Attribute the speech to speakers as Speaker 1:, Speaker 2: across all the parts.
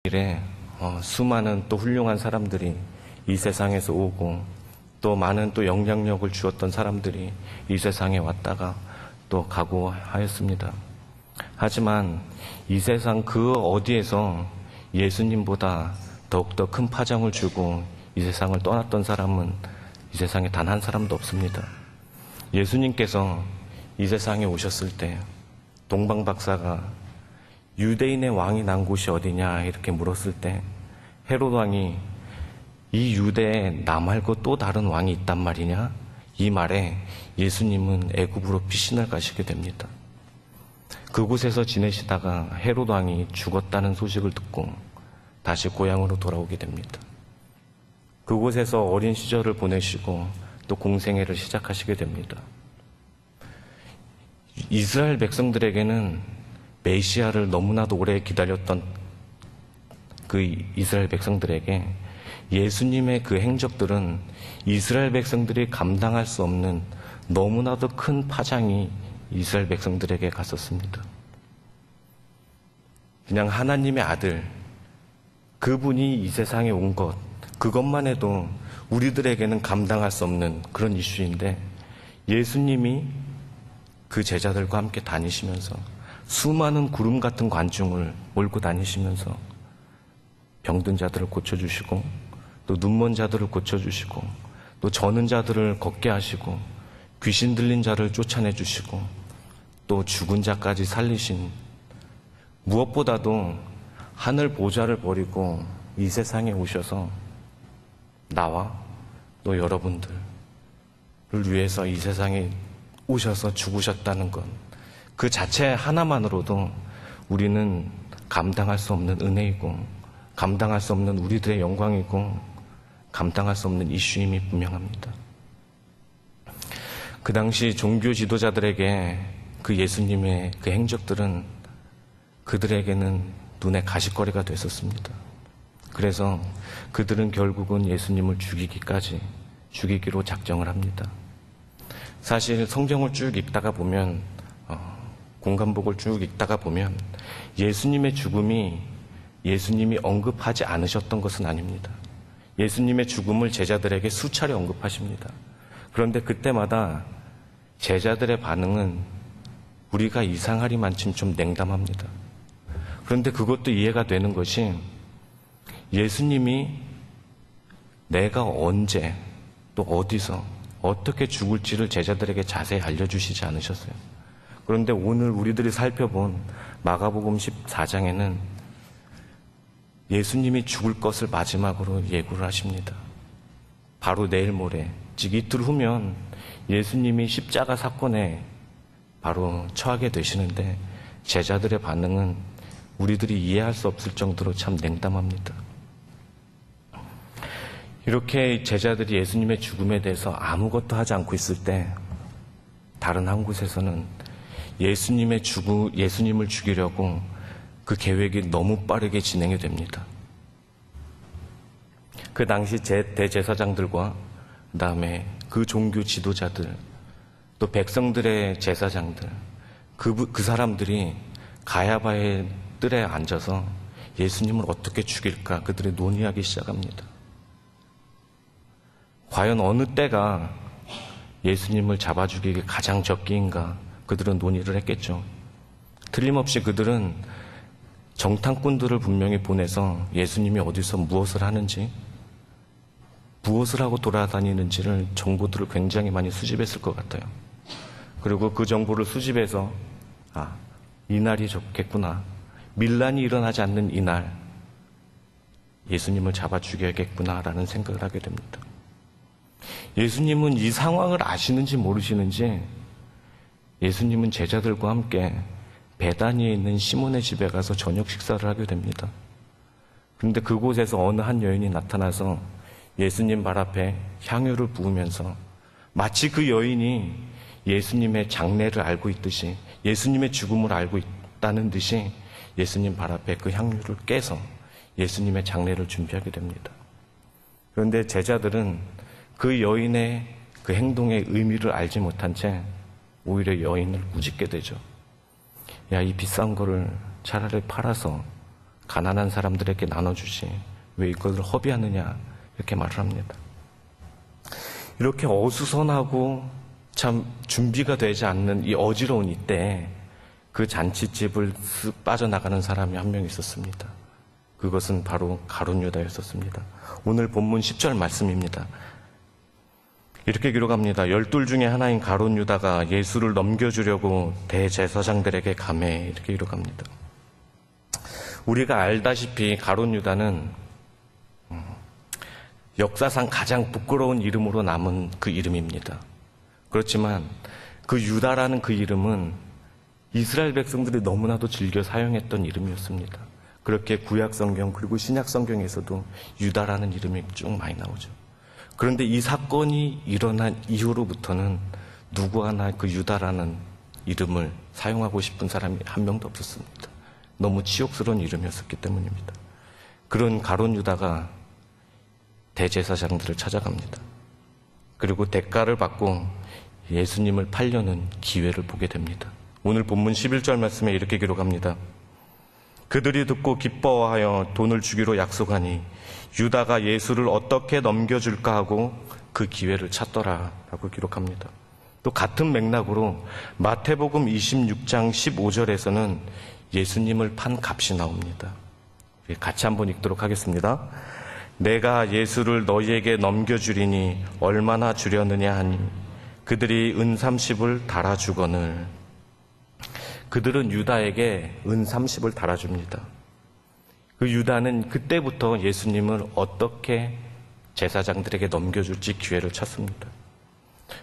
Speaker 1: 일에 수많은 또 훌륭한 사람들이 이 세상에서 오고 또 많은 또 영향력을 주었던 사람들이 이 세상에 왔다가 또 가고 하였습니다. 하지만 이 세상 그 어디에서 예수님보다 더욱더 큰 파장을 주고 이 세상을 떠났던 사람은 이 세상에 단 한 사람도 없습니다. 예수님께서 이 세상에 오셨을 때 동방 박사가 유대인의 왕이 난 곳이 어디냐 이렇게 물었을 때 헤롯 왕이 이 유대에 나 말고 또 다른 왕이 있단 말이냐? 이 말에 예수님은 애굽으로 피신을 가시게 됩니다. 그곳에서 지내시다가 헤롯 왕이 죽었다는 소식을 듣고 다시 고향으로 돌아오게 됩니다. 그곳에서 어린 시절을 보내시고 또 공생애를 시작하시게 됩니다. 이스라엘 백성들에게는 메시아를 너무나도 오래 기다렸던 그 이스라엘 백성들에게 예수님의 그 행적들은 이스라엘 백성들이 감당할 수 없는 너무나도 큰 파장이 이스라엘 백성들에게 갔었습니다. 그냥 하나님의 아들, 그분이 이 세상에 온 것, 그것만 해도 우리들에게는 감당할 수 없는 그런 이슈인데 예수님이 그 제자들과 함께 다니시면서 수많은 구름 같은 관중을 몰고 다니시면서 병든 자들을 고쳐주시고 또 눈먼 자들을 고쳐주시고 또 저는 자들을 걷게 하시고 귀신 들린 자를 쫓아내주시고 또 죽은 자까지 살리신, 무엇보다도 하늘 보좌를 버리고 이 세상에 오셔서 나와 또 여러분들을 위해서 이 세상에 오셔서 죽으셨다는 것, 그 자체 하나만으로도 우리는 감당할 수 없는 은혜이고 감당할 수 없는 우리들의 영광이고 감당할 수 없는 이슈임이 분명합니다. 그 당시 종교 지도자들에게 그 예수님의 그 행적들은 그들에게는 눈에 가시거리가 됐었습니다. 그래서 그들은 결국은 예수님을 죽이기로 작정을 합니다. 사실 성경을 쭉 읽다가 보면 공간복을 쭉 읽다가 보면 예수님의 죽음이 예수님이 언급하지 않으셨던 것은 아닙니다. 예수님의 죽음을 제자들에게 수차례 언급하십니다. 그런데 그때마다 제자들의 반응은 우리가 이상하리만큼 좀 냉담합니다. 그런데 그것도 이해가 되는 것이 예수님이 내가 언제 또 어디서 어떻게 죽을지를 제자들에게 자세히 알려주시지 않으셨어요. 그런데 오늘 우리들이 살펴본 마가복음 14장에는 예수님이 죽을 것을 마지막으로 예고를 하십니다. 바로 내일 모레, 즉 이틀 후면 예수님이 십자가 사건에 바로 처하게 되시는데 제자들의 반응은 우리들이 이해할 수 없을 정도로 참 냉담합니다. 이렇게 제자들이 예수님의 죽음에 대해서 아무것도 하지 않고 있을 때 다른 한 곳에서는 예수님을 죽이려고 그 계획이 너무 빠르게 진행이 됩니다. 그 당시 대제사장들과 그 다음에 그 종교 지도자들 또 백성들의 제사장들 그 사람들이 가야바의 뜰에 앉아서 예수님을 어떻게 죽일까 그들이 논의하기 시작합니다. 과연 어느 때가 예수님을 잡아 죽이기 가장 적기인가 그들은 논의를 했겠죠. 틀림없이 그들은 정탐꾼들을 분명히 보내서 예수님이 어디서 무엇을 하는지 무엇을 하고 돌아다니는지를 정보들을 굉장히 많이 수집했을 것 같아요. 그리고 그 정보를 수집해서 이날이 좋겠구나, 밀란이 일어나지 않는 이날 예수님을 잡아 죽여야겠구나라는 생각을 하게 됩니다. 예수님은 이 상황을 아시는지 모르시는지 예수님은 제자들과 함께 베다니에 있는 시몬의 집에 가서 저녁 식사를 하게 됩니다. 그런데 그곳에서 어느 한 여인이 나타나서 예수님 발 앞에 향유를 부으면서 마치 그 여인이 예수님의 장례를 알고 있듯이 예수님의 죽음을 알고 있다는 듯이 예수님 발 앞에 그 향유를 깨서 예수님의 장례를 준비하게 됩니다. 그런데 제자들은 그 여인의 그 행동의 의미를 알지 못한 채 오히려 여인을 꾸짖게 되죠. 야, 이 비싼 거를 차라리 팔아서 가난한 사람들에게 나눠주지 왜 이것을 허비하느냐 이렇게 말을 합니다. 이렇게 어수선하고 참 준비가 되지 않는 이 어지러운 이때 그 잔치집을 쓱 빠져나가는 사람이 한 명 있었습니다. 그것은 바로 가룟 유다였었습니다. 오늘 본문 10절 말씀입니다. 이렇게 기록합니다. 12 중에 하나인 가룟 유다가 예수를 넘겨주려고 대제사장들에게 가매, 이렇게 기록합니다. 우리가 알다시피 가룟 유다는 역사상 가장 부끄러운 이름으로 남은 그 이름입니다. 그렇지만 그 유다라는 그 이름은 이스라엘 백성들이 너무나도 즐겨 사용했던 이름이었습니다. 그렇게 구약성경 그리고 신약성경에서도 유다라는 이름이 쭉 많이 나오죠. 그런데 이 사건이 일어난 이후로부터는 누구 하나 그 유다라는 이름을 사용하고 싶은 사람이 한 명도 없었습니다. 너무 치욕스러운 이름이었기 때문입니다. 그런 가룟 유다가 대제사장들을 찾아갑니다. 그리고 대가를 받고 예수님을 팔려는 기회를 보게 됩니다. 오늘 본문 11절 말씀에 이렇게 기록합니다. 그들이 듣고 기뻐하여 돈을 주기로 약속하니 유다가 예수를 어떻게 넘겨줄까 하고 그 기회를 찾더라 라고 기록합니다. 또 같은 맥락으로 마태복음 26장 15절에서는 예수님을 판 값이 나옵니다. 같이 한번 읽도록 하겠습니다. 내가 예수를 너희에게 넘겨주리니 얼마나 주려느냐 하니 그들이 은 30을 달아주거늘. 그들은 유다에게 은 30을 달아줍니다. 그 유다는 그때부터 예수님을 어떻게 제사장들에게 넘겨줄지 기회를 찾습니다.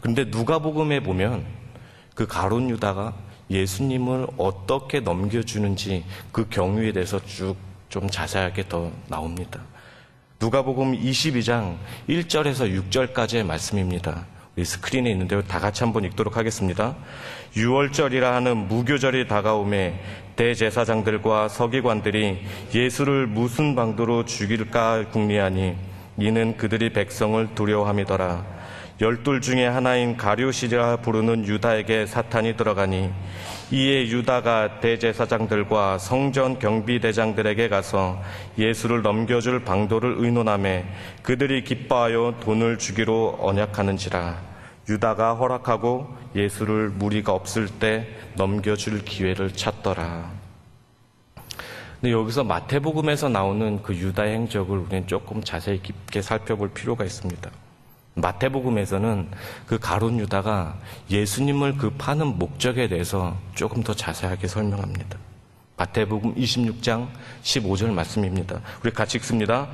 Speaker 1: 그런데 누가복음에 보면 그 가룟 유다가 예수님을 어떻게 넘겨주는지 그 경위에 대해서 쭉 좀 자세하게 더 나옵니다. 누가복음 22장 1절에서 6절까지의 말씀입니다. 우리 스크린에 있는데요. 다 같이 한번 읽도록 하겠습니다. 유월절이라 하는 무교절이 다가오매 대제사장들과 서기관들이 예수를 무슨 방도로 죽일까 궁리하니 이는 그들이 백성을 두려워함이더라. 12 중에 하나인 가룟이라 부르는 유다에게 사탄이 들어가니 이에 유다가 대제사장들과 성전 경비대장들에게 가서 예수를 넘겨줄 방도를 의논하며 그들이 기뻐하여 돈을 주기로 언약하는지라. 유다가 허락하고 예수를 무리가 없을 때 넘겨줄 기회를 찾더라. 근데 여기서 마태복음에서 나오는 그 유다의 행적을 우리는 조금 자세히 깊게 살펴볼 필요가 있습니다. 마태복음에서는 그 가룟 유다가 예수님을 그 파는 목적에 대해서 조금 더 자세하게 설명합니다. 마태복음 26장 15절 말씀입니다. 우리 같이 읽습니다.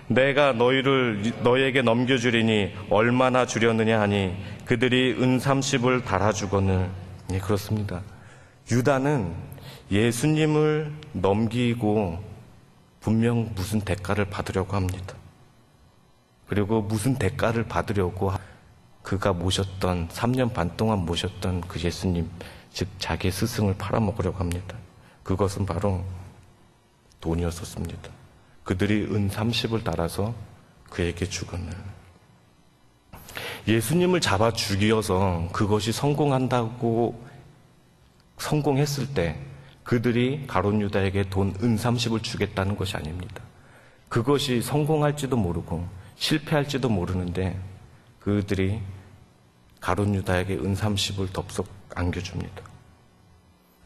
Speaker 1: 내가 너희에게 넘겨주리니 얼마나 주려느냐 하니 그들이 은 30을 달아주거늘. 예, 그렇습니다. 유다는 예수님을 넘기고 분명 무슨 대가를 받으려고 합니다. 그리고 무슨 대가를 받으려고 그가 모셨던 3년 반 동안 모셨던 그 예수님, 즉 자기의 스승을 팔아먹으려고 합니다. 그것은 바로 돈이었었습니다. 그들이 은 30을 달아서 그에게 주거늘. 예수님을 잡아 죽이어서 그것이 성공했을 때 그들이 가룟 유다에게 돈 은 30을 주겠다는 것이 아닙니다. 그것이 성공할지도 모르고 실패할지도 모르는데 그들이 가룟 유다에게 은 30을 덥석 안겨줍니다.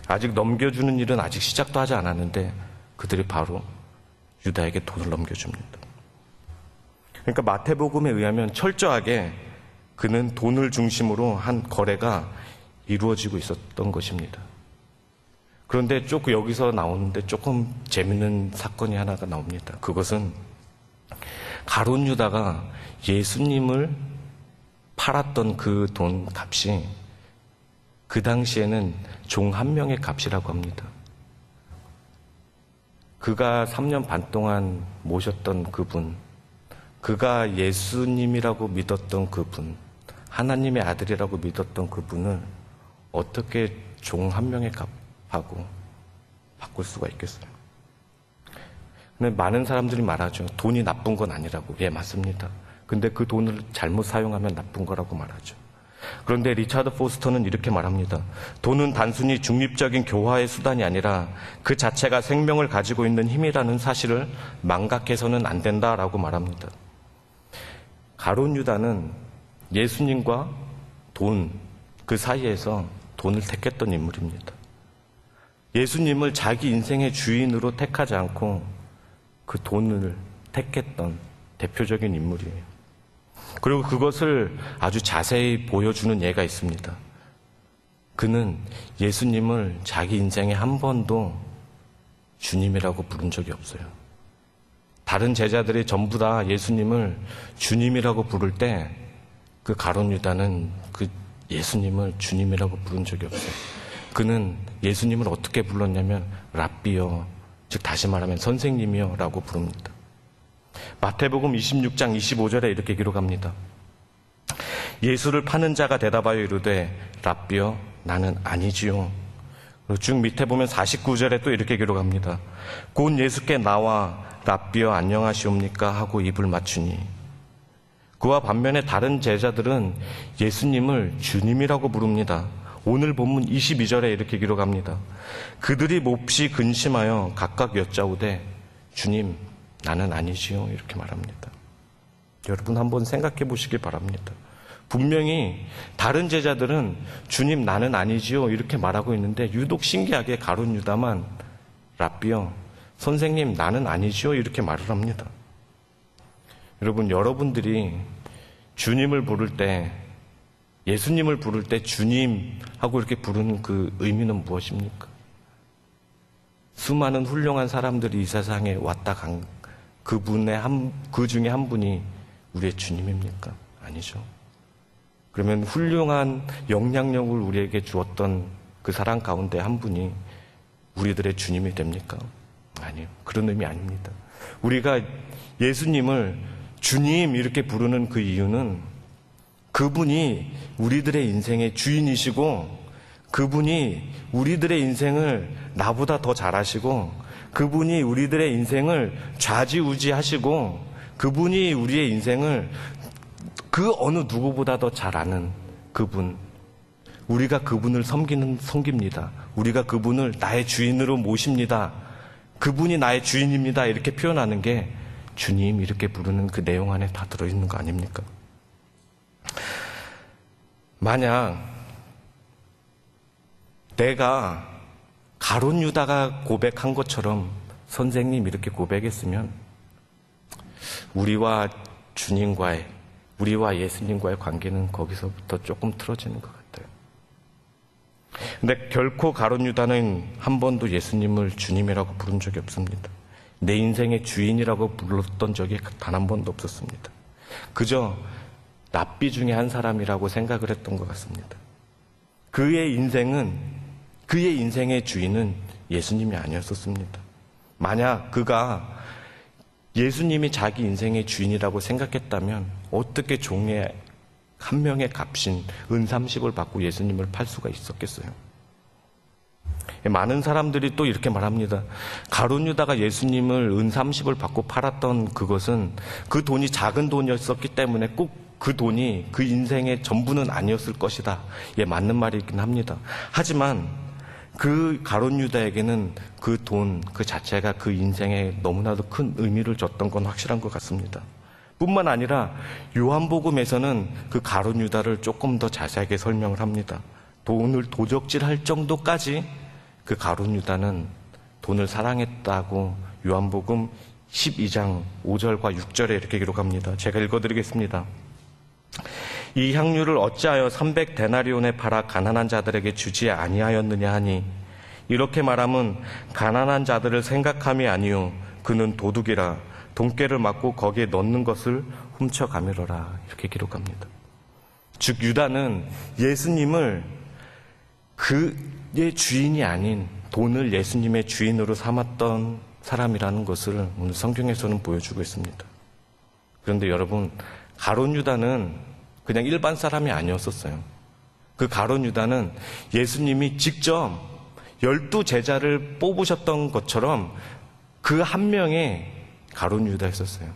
Speaker 1: 아직 넘겨주는 일은 아직 시작도 하지 않았는데 그들이 바로 유다에게 돈을 넘겨줍니다. 그러니까 마태복음에 의하면 철저하게 그는 돈을 중심으로 한 거래가 이루어지고 있었던 것입니다. 그런데 조금 여기서 나오는데 조금 재밌는 사건이 하나가 나옵니다. 그것은 가룟 유다가 예수님을 팔았던 그 돈 값이 그 당시에는 종 한 명의 값이라고 합니다. 그가 3년 반 동안 모셨던 그분, 그가 예수님이라고 믿었던 그분, 하나님의 아들이라고 믿었던 그분을 어떻게 종 한 명의 값하고 바꿀 수가 있겠어요? 근데 많은 사람들이 말하죠. 돈이 나쁜 건 아니라고. 예, 맞습니다. 근데 그 돈을 잘못 사용하면 나쁜 거라고 말하죠. 그런데 리차드 포스터는 이렇게 말합니다. 돈은 단순히 중립적인 교화의 수단이 아니라 그 자체가 생명을 가지고 있는 힘이라는 사실을 망각해서는 안 된다라고 말합니다. 가룟 유다는 예수님과 돈, 그 사이에서 돈을 택했던 인물입니다. 예수님을 자기 인생의 주인으로 택하지 않고 그 돈을 택했던 대표적인 인물이에요. 그리고 그것을 아주 자세히 보여주는 예가 있습니다. 그는 예수님을 자기 인생에 한 번도 주님이라고 부른 적이 없어요. 다른 제자들이 전부 다 예수님을 주님이라고 부를 때 그 가룟 유다는 그 예수님을 주님이라고 부른 적이 없어요. 그는 예수님을 어떻게 불렀냐면 랍비여, 즉 다시 말하면 선생님이여 라고 부릅니다. 마태복음 26장 25절에 이렇게 기록합니다. 예수를 파는 자가 대답하여 이르되 랍비여 나는 아니지요. 쭉 밑에 보면 49절에 또 이렇게 기록합니다. 곧 예수께 나와 랍비여 안녕하시옵니까 하고 입을 맞추니 그와 반면에 다른 제자들은 예수님을 주님이라고 부릅니다. 오늘 본문 22절에 이렇게 기록합니다. 그들이 몹시 근심하여 각각 여짜오되 주님 나는 아니지요 이렇게 말합니다. 여러분 한번 생각해 보시기 바랍니다. 분명히 다른 제자들은 주님 나는 아니지요 이렇게 말하고 있는데 유독 신기하게 가룟 유다만 랍비여 선생님 나는 아니지요 이렇게 말을 합니다. 여러분 여러분들이 주님을 부를 때 예수님을 부를 때 주님 하고 이렇게 부르는 그 의미는 무엇입니까? 수많은 훌륭한 사람들이 이 세상에 왔다 간 그 중에 한 분이 우리의 주님입니까? 아니죠. 그러면 훌륭한 영향력을 우리에게 주었던 그 사람 가운데 한 분이 우리들의 주님이 됩니까? 아니요. 그런 의미 아닙니다. 우리가 예수님을 주님 이렇게 부르는 그 이유는 그분이 우리들의 인생의 주인이시고 그분이 우리들의 인생을 나보다 더 잘 아시고 그분이 우리들의 인생을 좌지우지하시고 그분이 우리의 인생을 그 어느 누구보다 더 잘 아는 그분, 우리가 그분을 섬깁니다. 우리가 그분을 나의 주인으로 모십니다. 그분이 나의 주인입니다. 이렇게 표현하는 게 주님 이렇게 부르는 그 내용 안에 다 들어있는 거 아닙니까? 만약 내가 가룟 유다가 고백한 것처럼 선생님 이렇게 고백했으면 우리와 주님과의 우리와 예수님과의 관계는 거기서부터 조금 틀어지는 것 같아요. 근데 결코 가룟 유다는 한 번도 예수님을 주님이라고 부른 적이 없습니다. 내 인생의 주인이라고 불렀던 적이 단 한 번도 없었습니다. 그저 랍비 중에 한 사람이라고 생각을 했던 것 같습니다. 그의 인생의 주인은 예수님이 아니었었습니다. 만약 그가 예수님이 자기 인생의 주인이라고 생각했다면 어떻게 종의 한 명의 값인 은 30을 받고 예수님을 팔 수가 있었겠어요? 많은 사람들이 또 이렇게 말합니다. 가룟 유다가 예수님을 은 30을 받고 팔았던 그것은 그 돈이 작은 돈이었었기 때문에 꼭 그 돈이 그 인생의 전부는 아니었을 것이다. 예, 맞는 말이긴 합니다. 하지만 그 가룟 유다에게는 그 돈 그 자체가 그 인생에 너무나도 큰 의미를 줬던 건 확실한 것 같습니다. 뿐만 아니라 요한복음에서는 그 가룟 유다를 조금 더 자세하게 설명을 합니다. 돈을 도적질할 정도까지 그 가룟 유다는 돈을 사랑했다고 요한복음 12장 5절과 6절에 이렇게 기록합니다. 제가 읽어드리겠습니다. 이 향유를 어찌하여 300데나리온에 팔아 가난한 자들에게 주지 아니하였느냐 하니 이렇게 말하면 가난한 자들을 생각함이 아니요 그는 도둑이라 돈깨를 맞고 거기에 넣는 것을 훔쳐가미러라 이렇게 기록합니다. 즉 유다는 예수님을 그의 주인이 아닌 돈을 예수님의 주인으로 삼았던 사람이라는 것을 오늘 성경에서는 보여주고 있습니다. 그런데 여러분 가룟 유다는 그냥 일반 사람이 아니었었어요. 그 가룟 유다는 예수님이 직접 12제자를 뽑으셨던 것처럼 그 한 명의 가룟 유다였었어요.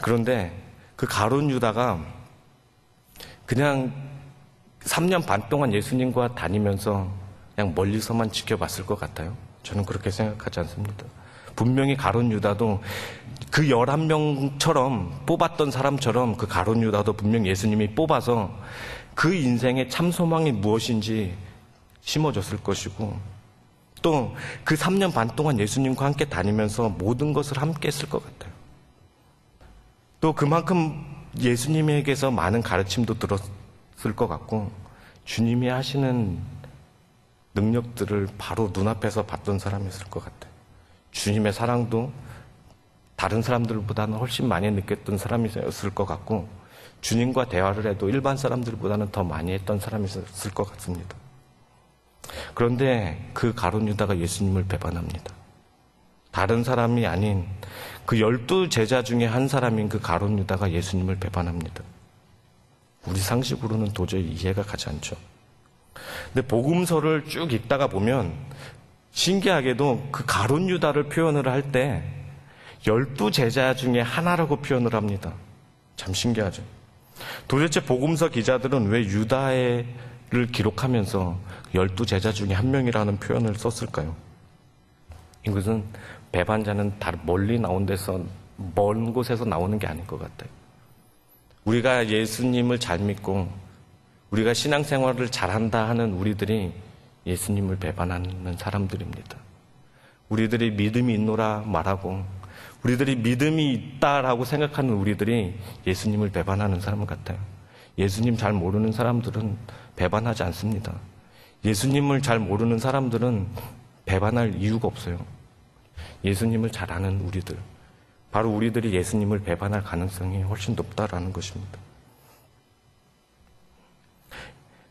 Speaker 1: 그런데 그 가룟 유다가 그냥 3년 반 동안 예수님과 다니면서 그냥 멀리서만 지켜봤을 것 같아요. 저는 그렇게 생각하지 않습니다. 분명히 가룟 유다도 그 11명처럼 뽑았던 사람처럼 그 가룟 유다도 분명히 예수님이 뽑아서 그 인생의 참 소망이 무엇인지 심어줬을 것이고, 또 그 3년 반 동안 예수님과 함께 다니면서 모든 것을 함께 했을 것 같아요. 또 그만큼 예수님에게서 많은 가르침도 들었을 것 같고, 주님이 하시는 능력들을 바로 눈앞에서 봤던 사람이었을 것 같아요. 주님의 사랑도 다른 사람들보다는 훨씬 많이 느꼈던 사람이었을 것 같고, 주님과 대화를 해도 일반 사람들보다는 더 많이 했던 사람이었을 것 같습니다. 그런데 그 가룟 유다가 예수님을 배반합니다. 다른 사람이 아닌 그 12 제자 중에 한 사람인 그 가룟 유다가 예수님을 배반합니다. 우리 상식으로는 도저히 이해가 가지 않죠. 근데 복음서를 쭉 읽다가 보면 신기하게도 그 가룟 유다를 표현을 할 때 12 제자 중에 하나라고 표현을 합니다. 참 신기하죠. 도대체 복음서 기자들은 왜 유다를 기록하면서 12 제자 중에 한 명이라는 표현을 썼을까요? 이것은 배반자는 멀리 나온 데서, 먼 곳에서 나오는 게 아닐 것 같아요. 우리가 예수님을 잘 믿고 우리가 신앙생활을 잘한다 하는 우리들이 예수님을 배반하는 사람들입니다. 우리들이 믿음이 있노라 말하고 우리들이 믿음이 있다라고 생각하는 우리들이 예수님을 배반하는 사람 같아요. 예수님 잘 모르는 사람들은 배반하지 않습니다. 예수님을 잘 모르는 사람들은 배반할 이유가 없어요. 예수님을 잘 아는 우리들, 바로 우리들이 예수님을 배반할 가능성이 훨씬 높다라는 것입니다.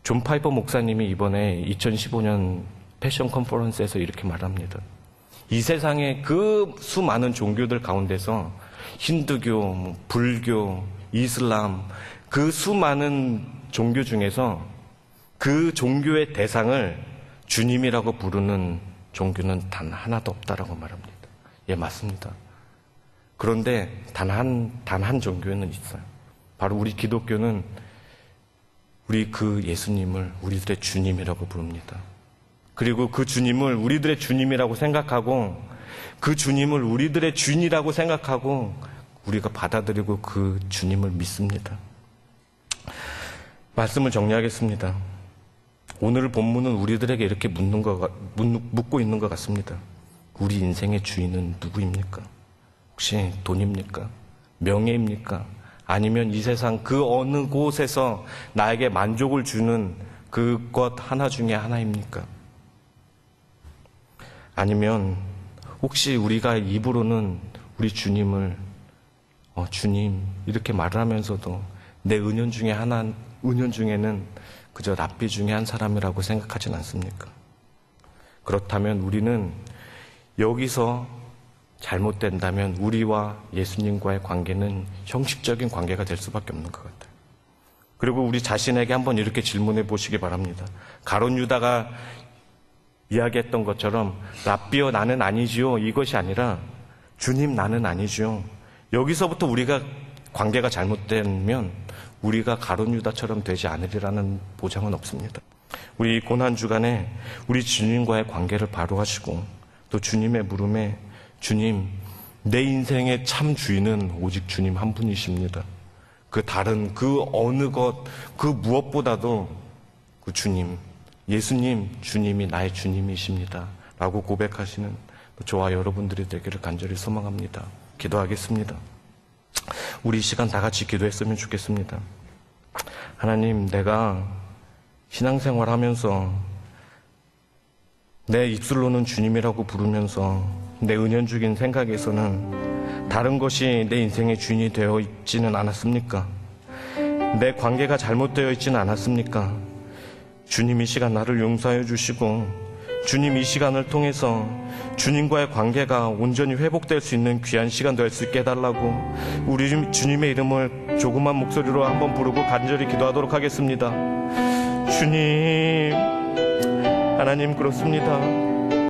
Speaker 1: 존 파이퍼 목사님이 이번에 2015년 패션 컨퍼런스에서 이렇게 말합니다. 이 세상의 그 수많은 종교들 가운데서 힌두교, 불교, 이슬람, 그 수많은 종교 중에서 그 종교의 대상을 주님이라고 부르는 종교는 단 하나도 없다라고 말합니다. 예, 맞습니다. 그런데 단 한 종교는 있어요. 바로 우리 기독교는 우리 그 예수님을 우리들의 주님이라고 부릅니다. 그리고 그 주님을 우리들의 주님이라고 생각하고 그 주님을 우리들의 주인이라고 생각하고 우리가 받아들이고 그 주님을 믿습니다. 말씀을 정리하겠습니다. 오늘 본문은 우리들에게 이렇게 묻고 있는 것 같습니다. 우리 인생의 주인은 누구입니까? 혹시 돈입니까? 명예입니까? 아니면 이 세상 그 어느 곳에서 나에게 만족을 주는 그것 하나 중에 하나입니까? 아니면 혹시 우리가 입으로는 우리 주님을 주님 이렇게 말을 하면서도 내 은연 중에는 그저 랍비 중에 한 사람이라고 생각하진 않습니까? 그렇다면 우리는 여기서 잘못된다면 우리와 예수님과의 관계는 형식적인 관계가 될 수밖에 없는 것 같아요. 그리고 우리 자신에게 한번 이렇게 질문해 보시기 바랍니다. 가룟 유다가 이야기했던 것처럼 랍비여 나는 아니지요, 이것이 아니라 주님 나는 아니지요. 여기서부터 우리가 관계가 잘못되면 우리가 가룟 유다처럼 되지 않으리라는 보장은 없습니다. 우리 고난주간에 우리 주님과의 관계를 바로 하시고 또 주님의 물음에 주님, 내 인생의 참 주인은 오직 주님 한 분이십니다. 그 다른 그 어느 것, 그 무엇보다도 그 주님, 예수님, 주님이 나의 주님이십니다. 라고 고백하시는 저와 여러분들이 되기를 간절히 소망합니다. 기도하겠습니다. 우리 이 시간 다 같이 기도했으면 좋겠습니다. 하나님, 내가 신앙생활 하면서 내 입술로는 주님이라고 부르면서 내 은연중인 생각에서는 다른 것이 내 인생의 주인이 되어 있지는 않았습니까? 내 관계가 잘못되어 있지는 않았습니까? 주님 이 시간 나를 용서해 주시고 주님 이 시간을 통해서 주님과의 관계가 온전히 회복될 수 있는 귀한 시간 될 수 있게 해달라고 우리 주님의 이름을 조그만 목소리로 한번 부르고 간절히 기도하도록 하겠습니다. 주님, 하나님 그렇습니다.